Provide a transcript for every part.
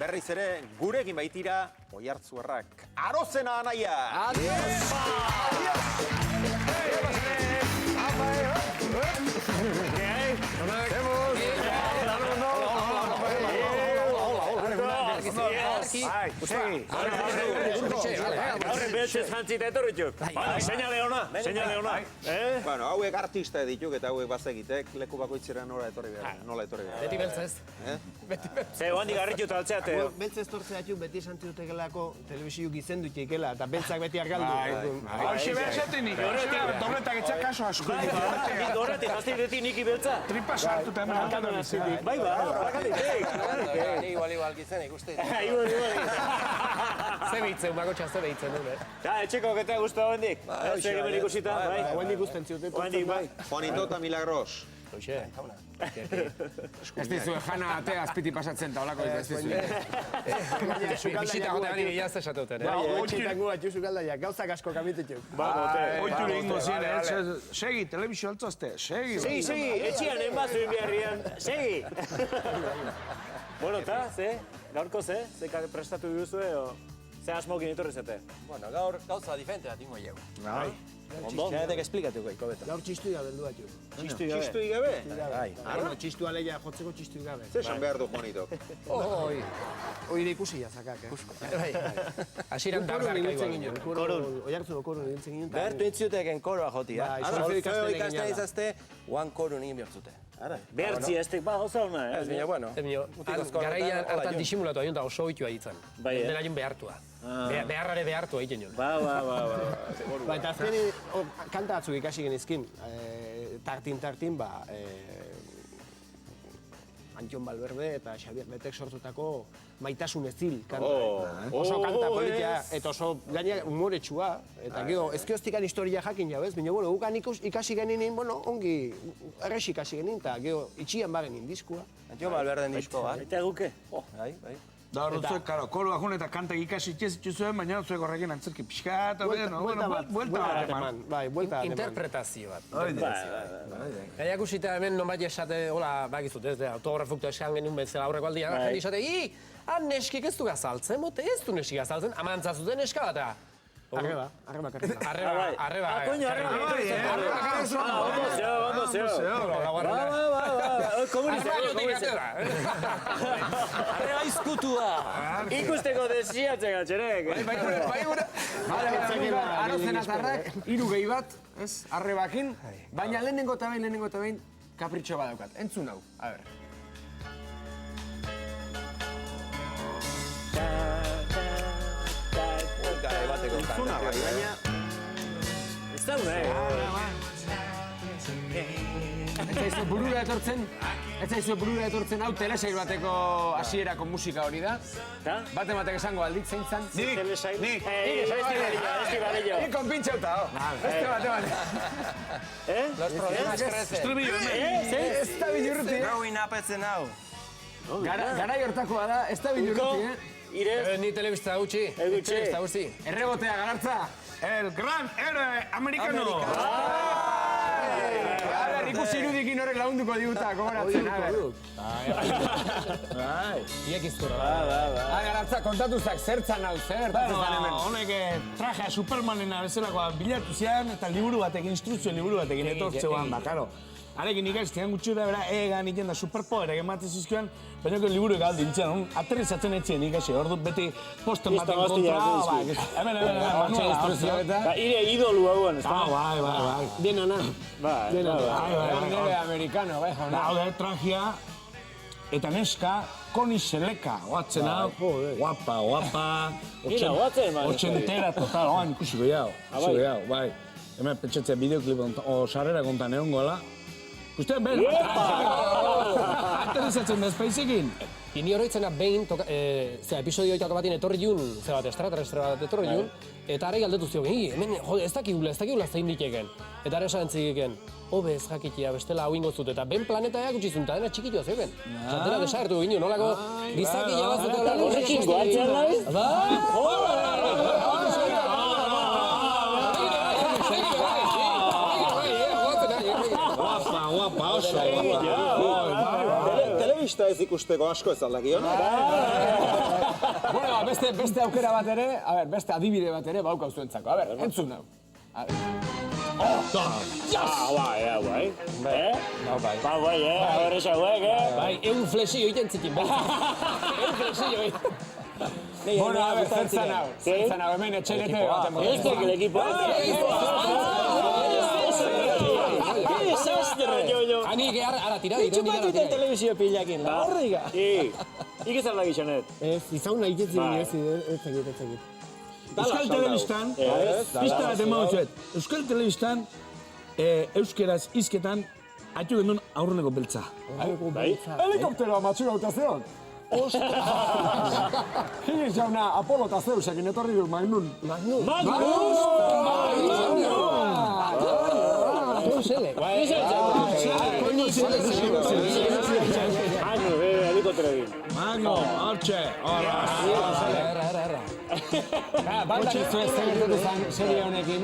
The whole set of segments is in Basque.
berriz ere gurekin baitira Oiartzuarrak Arozena anaia. Adiós. Horren behatzez jantzita etorrituk. Seinale ona. Bueno, hauek artista dituk eta hauek bazegitek leku bakoitzera nola etorri behar. Beti beltzez. Ze, handik garrituta altzeate. Beltzez tortzeatuk beti esan dutekelako telebizio gizendu itekela eta beltzak beti argaldu. Hauxe behar zaten nik, dobletak etxak kaso asko. Horretik, jaztik beti niki beltza. Tripa sartu eta hemen hankan bizitik. Bai, Ni igual gizen ikuste. Ze behitzen, bakotxa ze behitzen duen. Etxeko geta guztu hendik. Zer hemen ikusita, bai. Guendik ikusten ziuten. Hendik, bai. Juanito eta Milagros. Hoxe. Ez dizue jana ate azpiti pasatzen eta olako ez dizue. Bisita gote gani gehiaz esateuten, Oitxetango bat juzu galdaiak, gauzak asko kamitetuk. Oitu lehingo ziren, segi, telebizio altzazte, segi. Segi, etxian enbazu inbiarrian, segi. Bueno, eta, ze? Gaurko ze? Ze prestatu duzu, ze asmokin etorri zete? Bueno, gaur gauza diferente bat ingo jau. Ondo? Jaetek esplikatuko iko beta. Gaur txistu gabe heldu batxu. Txistu gabe? Bueno, txistu aleia jotzeko txistu gabe. Zer esan behar du Juanitok? Oire ikusi jazakak, Asiran darrak aigo. Oiartzuko korun egin ginen. Bertu entzuteken koroa jotia. Bai, Feo ikasten izazte, oan korun egin bertzute. Behartzi estek, ba, oza hona, Ez bine, bueno. Garaian hartan disimulatu aion da oso oitua ditzen. Bai, Dena aion behartua. Beharrare behartua egiten joan. Ba, eta azkeni kanta batzuk ikasi genizkin. Tartin, Antion Balberde eta Xabier Betek sortutako Maitasun ezil kanta. Oso kanta politia eta oso gaina humoretsua. Eta gero, ezkioztikan historia jakin jau ez, baina bueno, gukan ikasi geninen, bueno, ongi errex ikasi genin, eta gero itxian bagenin diskua. Antion Balberden disko bat. Eta guke? Bai. Da hor zuek, karo, koroa jun eta kantak ikasi itxezitzu zuen, baina zuek horrekin antzerki pixka eta buelta bat eman. Bai, buelta bat eman. Interpretazio bat. Gaiak usita hemen nonbait esate, hola, bakizut ez, autografuktu eskan genuen bezala aurreko aldian, jende esate, han neskik ez du gazaltzen, mote ez du neskik gazaltzen, amantzazuten neska bata. Arreba. Arreba. Koño, Ondo zeo. Arreba izkutua. Ikusteko desiatzen gatxerek. Arozen azarrak, 3 gehi bat, ez, arrebakin, baina lehenengo eta behin kapritxo bat daukat. Entzun hau, a ber. Zuna bai, baina... Ez da una, Ez zaizu burura etortzen hau telesail bateko hasierako musika hori da. Baten batek esango aldik zein zan. Nik. Estibalillo. Nik konpintxauta, Beste bate. Los problemas crecen. Ez da bilurruti, Growing up etzen hau. Garai hortakoa da, ez da bilurruti, Irez. Ni telebista gutxi. Telebista gutxi. Errebotea garantza. El gran héroe americano. Ikusi irudikin horrek lagunduko diguta, gogoratzen. Iek iztura. Garantza, kontatuzak zertzan hau, zer gertatzen zan hemen. Honek trajea Supermanena bezalakoa bilatu zian eta liburu batekin, instrukzio liburu batekin etortzean, karo. Arekin ikastean gutxi da, bera, egan iten da superpoderak ematen zizkioan, baina liburu galdi nintzen, aterrizatzen etzien ikasi, hor dut beti posten baten kontra, Ba, ire idolu hauan, ez da? Bai. Denana. Nere amerikano, bai, jauna. Hau da, trajea, eta neska, Koni Seleka, oatzen hau, guapa. Ina, oatzen, man. Ochentera, total, oan ikusiko jau, bai. Hemen pentsatzea bideoklip sarrera kontan egon gola. Ustean behar, aterrizatzen da espaizekin. Ni horretzena behin, episodio batin etorri jun, extraterrestre bat etorri jun, eta arei galdetu zio, hemen, jode, ez dakigula zein diteken. Eta ara esan zigiken, hobe ez jakitia, bestela hau ingo zut, eta ben planetaak utxizun, eta dena txikitua zeuken. Zantera desagertu ginen, nolako gizakia batzutela. Horrekin goatzen nahi? Guapa, oso. Telebista ez ikusteko asko ez aldaki, beste aukera bat ere, a ber, beste adibide bat ere baukau zuentzako. A ber, entzun nau. Bai. Horrexa hauek, Bai, egun flexio egiten zikin, bai. Egun flexio egiten. Bueno, a ber, zertzen hau, hemen etxerete baten botatzen. Este que el equipo... ¡Qué desastre! Hanik, ara tira. Txupatuten telebizio pilakin, da. Horriga. Ikizan da gizonet. Ez, izan nahi jetzi ez egit. Euskal Telebistan, pista bat ema hotzuet. Euskal Telebistan, euskeraz hizketan, atxo gendun aurreneko beltza. Helikopteroa matxura eta zeon. Higgins jauna, Apolo eta Zeusekin etorri du Magnun. Magno, hortxe, horra. Bandak ez zuen gertatu zen serie honekin.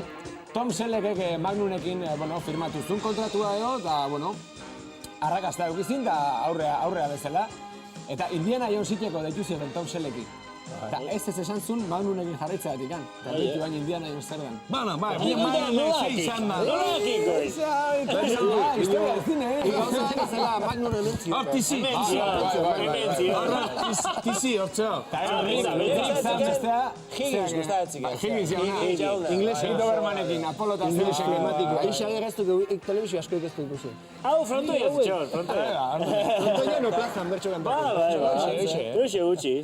Tom Selleckek Magnunekin firmatu zuen kontratua edo, eta, arrakasta eukizin, da aurrea bezala. Eta Indiana Jones iteko deitu ziren Tom Sellecki. Eta ez esan zuen Magnunekin jarraitzeatik kan. Eta ditu baina Indiana Jones zer den. Baina Magnunek zei izan da. Historia de cine, Gauza da zela Magnunen entzi. Hor, tizi. Tizi, hortzeo. Higgins gustatzen. Higgins jauna. Inglesa. Dobermanekin, Apolo eta Zeusekin ematiko. Eixa gerraztu telebizio asko ikestu ikusi. Hau, frontoia zitxon, frontoia. Antoia no plazan bertxo gantak. Euxe gutxi.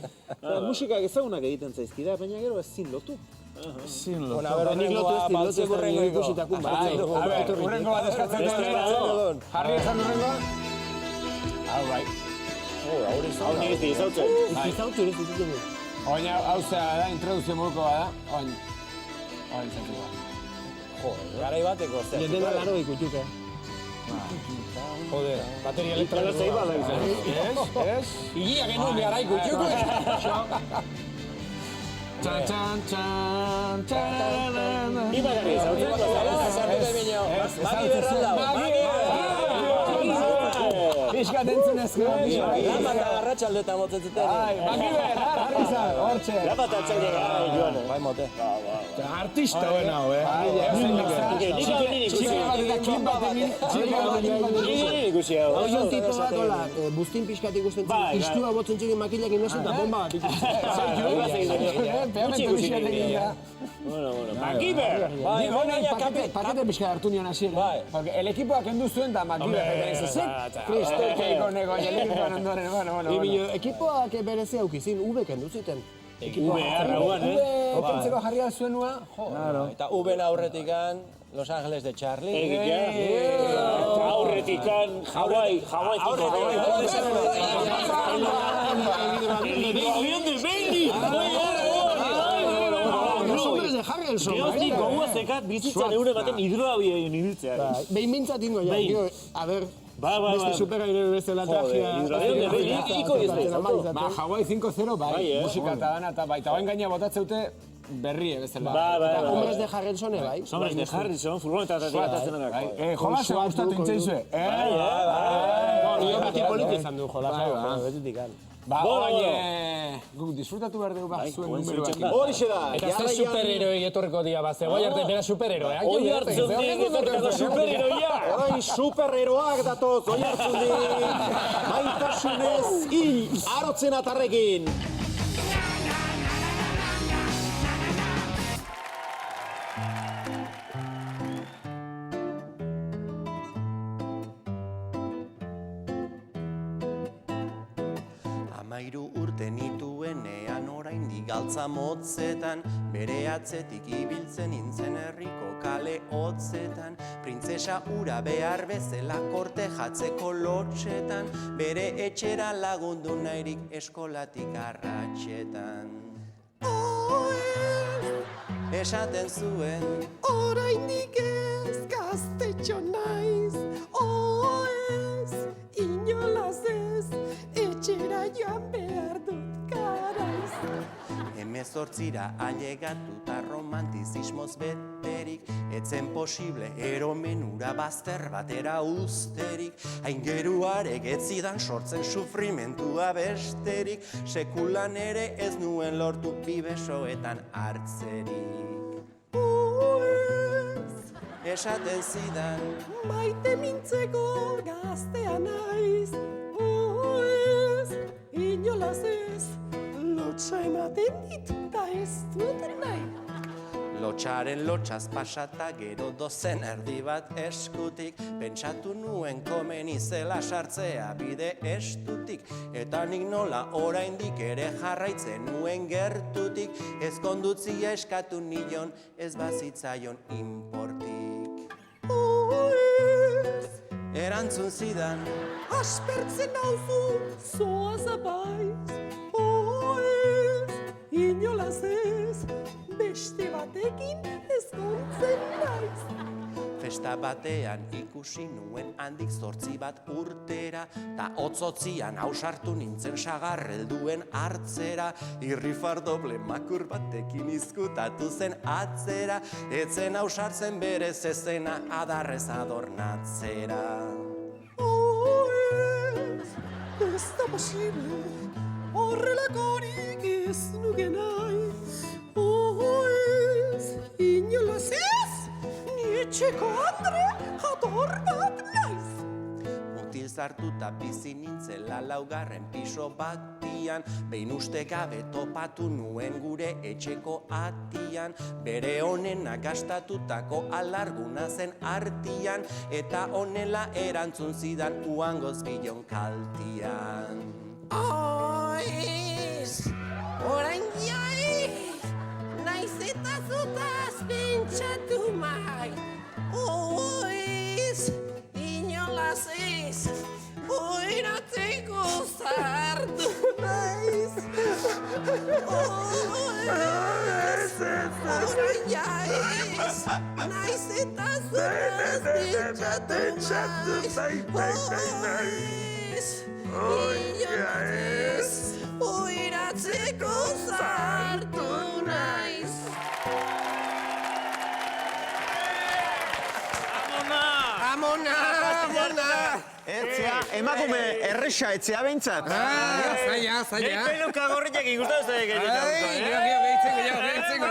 Musikak ezagunak egiten zaizkira, baina gero ezin lotu. Zin lo. Bueno, a ver, horrengoa Ikusitako. Urrengo bat eskatzen dut. Jarri ezan urrengoa? All right. Hau nik ez dizautzen. Izautu ez ditutu. Oina, hau zera da, introduzio moduko bada. Oin zentzua. Garai bateko zer. Jendena laro ikutuke. Joder, bateria elektroa. Eta zeiba da izan. Ez? Igia genuen behar ikutuko. Txan. Iba garri zautzen. Magi berralda. Pixkat entzunezko. Lama eta garratxaldetan motzen zuten. Magi berra, harri zan, hortxe. Lapa eta txaile joan. Bai mote. Artista hoen hau, Nik ikusi hau. Hau jon tipo bat, hola, bustin pixkat ikusten zen, istua botzen txekin makilakin nosu eta bomba bat ikusten. Magiber! Pakete pixka hartu nion hasiera. Porque el ekipoak kendu zuen da Magiber. Kristokeiko nego, el ekipoan ondoren, bueno. Ekipoak berezi aukizin, ube kendu zuten. Ube Opentzeko jarria zuenua, Eta Uben aurretikan, Los Ángeles de Charlie. Aurretikan, Hawaii. El avión de Benny! Los hombres de Harrelson. Geotik gogoa zekat bizitzan eure baten hidroabioen ibiltzea. Behin mintzat ingo, ja. A ver, beste superaire bezala trajea. Hidroavión de Benny, iko ez da. Hawaii 5-0, bai, musika eta dana, eta bai, eta bain gaina botatzeute berrie bezala. Hombres de Harrelson, bai. Hombres de Harrison, furgonetatik atatzen denak. Jolasa gustatu intzaizue. Nio bati politi izan du jolasa, betetik an. Guk disfrutatu behar dugu zuen numeroak. Horixe da, Eta ze superheroei etorreko dira bat, guai arte bera superheroa. Oi hartzundik etorkako superheroia! orain superheroak datoz, oi hartzundik, maitasunez hil arotzen atarrekin. Amairu urte nituenean oraindik galtza motzetan, bere atzetik ibiltzen nintzen herriko kale hotzetan, printzesa ura behar bezala korte jatzeko lotxetan, bere etxera lagundu nahirik eskolatik arratxetan. Esaten zuen, oraindik ez gaztetxo naiz, ez, inolaz ez, etxera joan behar dut garaiz. Hemezortzira ailegatu eta romantizismoz beterik, etzen posible eromenura bazter batera usterik, aingeruarek ez zidan sortzen sufrimentua besterik, sekulan ere ez nuen lortu bibesoetan hartzerik. Esaten zidan, maite mintzeko gaztea naiz, ez, inolaz ez, lotxa ematen dituta ez dut nahi. lotxaren lotxaz pasata gero dozen erdi bat eskutik, pentsatu nuen komeni zela sartzea bide estutik, eta nik nola oraindik ere jarraitzen nuen gertutik, ezkondutzia eskatu nion ez bazitzaion importik. Erantzun zidan, aspertzen nauzu, zoaz apaiz, ez, inolaz ez, beste batekin ezkontzen naiz. festa batean ikusi nuen handik 8 bat urtera, ta hotzotzian ausartu nintzen sagarrelduen hartzera, irrifardoble makur batekin izkutatu zen atzera, etzen ausartzen berez ezena adarrez adornatzera. Ez da posible, horrelakorik ez nuke nahi, ez, inolaz ez, ni etxeko andre jator bat naiz. Mutil zartuta bizi nintzela laugarren piso batian, behin uste gabe topatu nuen gure etxeko atian, bere honena gastatutako alarguna zen artian, eta honela erantzun zidan uangoz bilon kaltian. Oiz, orain jai, naiz eta zutaz pentsatu mai. Oiz, inolaz ez, oiratzeko zartu naiz. Oiz, orain jai, naiz eta zutaz pentsatu mai. Inolaz ez, oiratzeko zartu naiz. Amona! Etzea, emakume erresa etzea behintzat. Zaila. Nik peluka gorriak ikusten zaik egiten. Gehitzen,